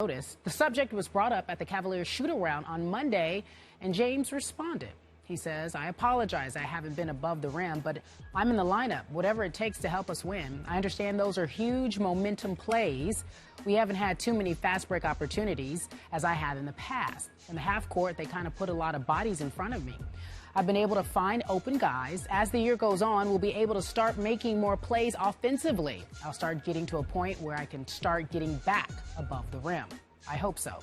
notice. The subject was brought up at the Cavaliers shoot-around on Monday, and James responded. He says, "I apologize. I haven't been above the rim, but I'm in the lineup, whatever it takes to help us win. I understand those are huge momentum plays. We haven't had too many fast break opportunities as I have in the past. In the half court, they kind of put a lot of bodies in front of me. I've been able to find open guys. As the year goes on, we'll be able to start making more plays offensively. I'll start getting to a point where I can start getting back above the rim. I hope so."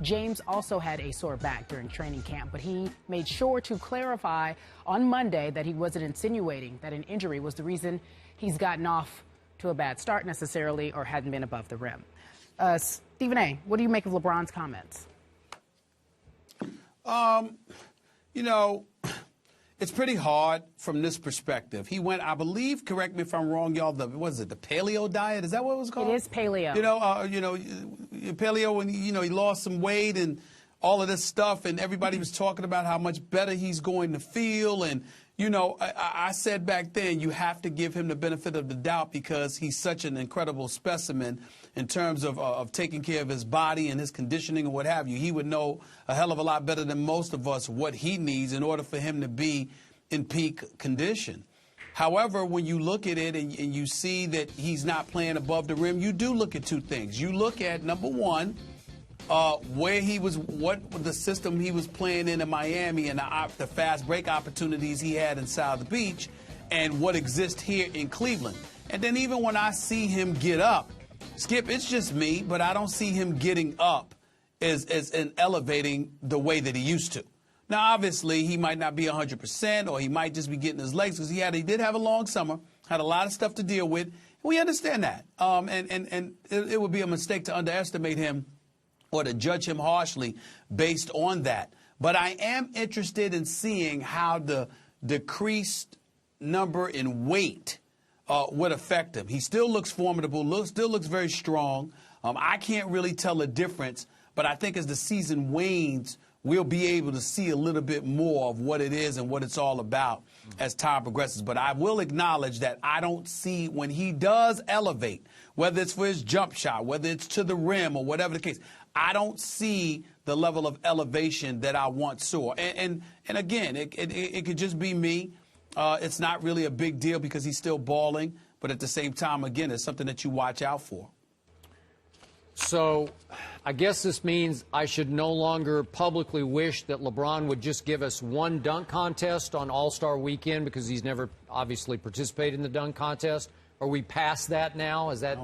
James also had a sore back during training camp, but he made sure to clarify on Monday that he wasn't insinuating that an injury was the reason he's gotten off to a bad start necessarily or hadn't been above the rim. Stephen A., what do you make of LeBron's comments? You know, it's pretty hard from this perspective. He went, I believe, correct me if I'm wrong, y'all, the paleo diet? Is that what it was called? It is paleo. Paleo, and, he lost some weight and all of this stuff, and everybody was talking about how much better he's going to feel. And, I said back then, you have to give him the benefit of the doubt because he's such an incredible specimen in terms of taking care of his body and his conditioning and what have you. He would know a hell of a lot better than most of us what he needs in order for him to be in peak condition. However, when you look at it and you see that he's not playing above the rim, you do look at two things. You look at, number one, where he was, what the system he was playing in Miami and the fast break opportunities he had in South Beach and what exists here in Cleveland. And then even when I see him get up, Skip, it's just me, but I don't see him getting up as and elevating the way that he used to. Now, obviously, he might not be 100%, or he might just be getting his legs because he did have a long summer, had a lot of stuff to deal with. We understand that, and it would be a mistake to underestimate him or to judge him harshly based on that. But I am interested in seeing how the decreased number in weight would affect him. He still looks formidable, still looks very strong. I can't really tell the difference, but I think as the season wanes, we'll be able to see a little bit more of what it is and what it's all about as time progresses. But I will acknowledge that I don't see when he does elevate, whether it's for his jump shot, whether it's to the rim or whatever the case, I don't see the level of elevation that I once saw. And again, it could just be me. It's not really a big deal because he's still balling. But at the same time, again, it's something that you watch out for. So I guess this means I should no longer publicly wish that LeBron would just give us one dunk contest on All-Star Weekend because he's never obviously participated in the dunk contest. Are we past that now? Is that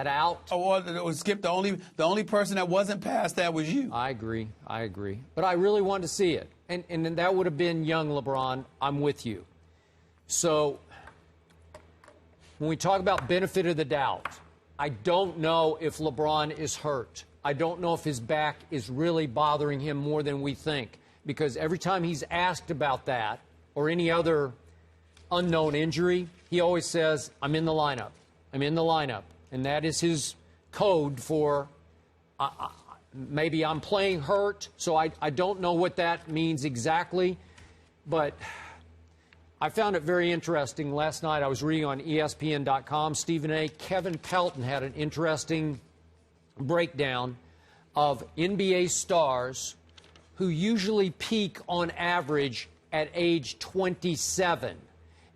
out? Oh, well, Skip, the only person that wasn't past that was you. I agree. But I really wanted to see it. And that would have been young LeBron. I'm with you. So when we talk about benefit of the doubt, I don't know if LeBron is hurt. I don't know if his back is really bothering him more than we think. Because every time he's asked about that or any other unknown injury, he always says, I'm in the lineup. I'm in the lineup. And that is his code for maybe I'm playing hurt. So I don't know what that means exactly. But I found it very interesting. Last night I was reading on ESPN.com, Stephen A. Kevin Pelton had an interesting breakdown of NBA stars who usually peak on average at age 27.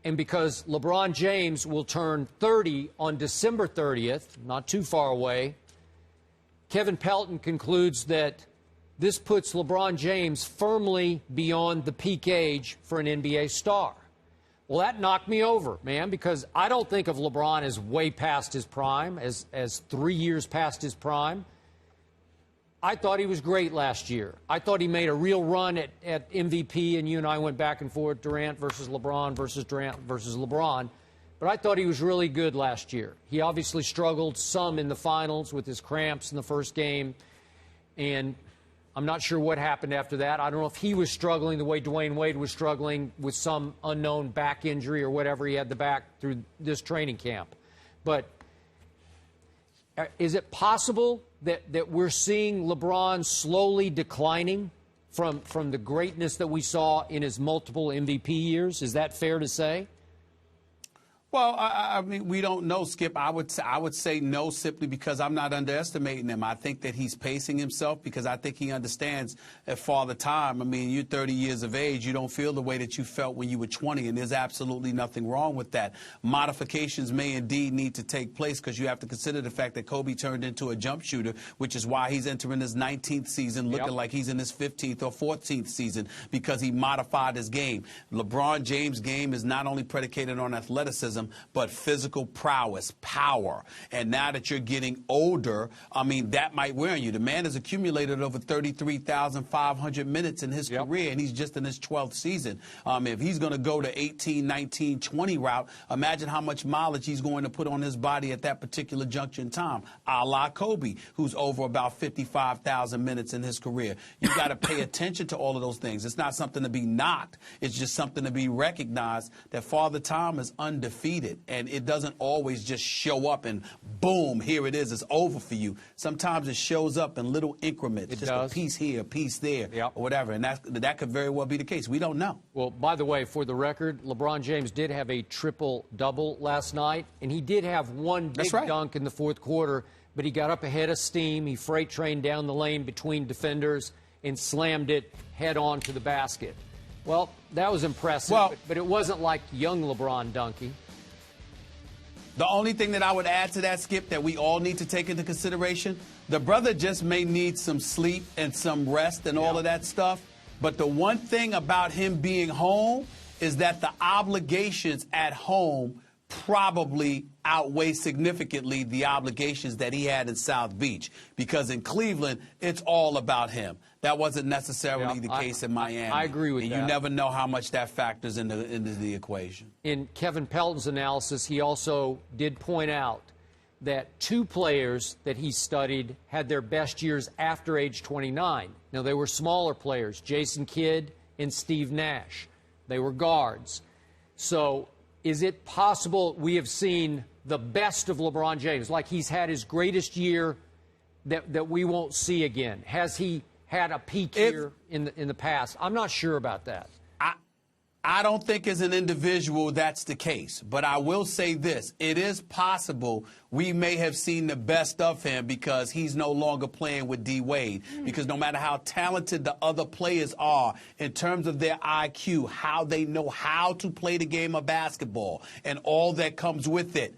And because LeBron James will turn 30 on December 30th, not too far away, Kevin Pelton concludes that this puts LeBron James firmly beyond the peak age for an NBA star. Well, that knocked me over, man, because I don't think of LeBron as way past his prime, as 3 years past his prime. I thought he was great last year. I thought he made a real run at MVP, and you and I went back and forth, Durant versus LeBron versus Durant versus LeBron. But I thought he was really good last year. He obviously struggled some in the finals with his cramps in the first game, and I'm not sure what happened after that. I don't know if he was struggling the way Dwayne Wade was struggling with some unknown back injury or whatever he had the back through this training camp. But is it possible that we're seeing LeBron slowly declining from the greatness that we saw in his multiple MVP years? Is that fair to say? Well, I mean, we don't know, Skip. I would say no simply because I'm not underestimating him. I think that he's pacing himself because I think he understands that Father Time. I mean, you're 30 years of age. You don't feel the way that you felt when you were 20, and there's absolutely nothing wrong with that. Modifications may indeed need to take place because you have to consider the fact that Kobe turned into a jump shooter, which is why he's entering his 19th season looking like he's in his 15th or 14th season because he modified his game. LeBron James' game is not only predicated on athleticism, but physical prowess, power. And now that you're getting older, I mean, that might wear on you. The man has accumulated over 33,500 minutes in his career, and he's just in his 12th season. If he's going to go to 18, 19, 20 route, imagine how much mileage he's going to put on his body at that particular juncture in time, a la Kobe, who's over about 55,000 minutes in his career. You got to pay attention to all of those things. It's not something to be knocked. It's just something to be recognized that Father Time is undefeated. And it doesn't always just show up and boom, here it is, it's over for you. Sometimes it shows up in little increments, just a piece here, a piece there, or whatever. And that could very well be the case. We don't know. Well, by the way, for the record, LeBron James did have a triple-double last night, and he did have one big dunk in the fourth quarter, but he got up ahead of steam. He freight trained down the lane between defenders and slammed it head on to the basket. Well, that was impressive, but it wasn't like young LeBron dunking. The only thing that I would add to that, Skip, that we all need to take into consideration, the brother just may need some sleep and some rest and all of that stuff. But the one thing about him being home is that the obligations at home probably outweigh significantly the obligations that he had in South Beach, because in Cleveland, it's all about him. That wasn't necessarily the case in Miami. I agree with that. And you never know how much that factors into the equation. In Kevin Pelton's analysis, he also did point out that two players that he studied had their best years after age 29. Now, they were smaller players, Jason Kidd and Steve Nash. They were guards. So is it possible we have seen the best of LeBron James, like he's had his greatest year that we won't see again? Has he had a peak here in the past? I'm not sure about that. I don't think as an individual that's the case. But I will say this. It is possible we may have seen the best of him because he's no longer playing with D. Wade. Because no matter how talented the other players are in terms of their IQ, how they know how to play the game of basketball, and all that comes with it,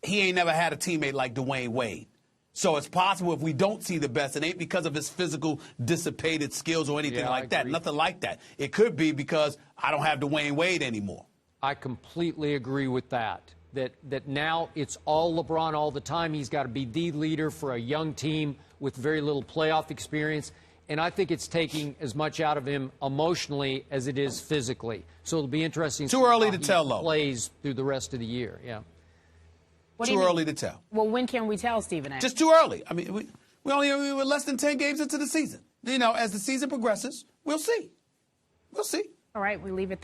he ain't never had a teammate like Dwayne Wade. So it's possible if we don't see the best, it ain't because of his physical dissipated skills or anything like that. Nothing like that. It could be because I don't have Dwayne Wade anymore. I completely agree with that. That now it's all LeBron all the time. He's got to be the leader for a young team with very little playoff experience. And I think it's taking as much out of him emotionally as it is physically. So it'll be interesting. Too early to tell, though. Plays through the rest of the year. Too early to tell. Well, when can we tell, Stephen A? Just too early. I mean, we were less than 10 games into the season. You know, as the season progresses, we'll see. We'll see. All right, we leave it there.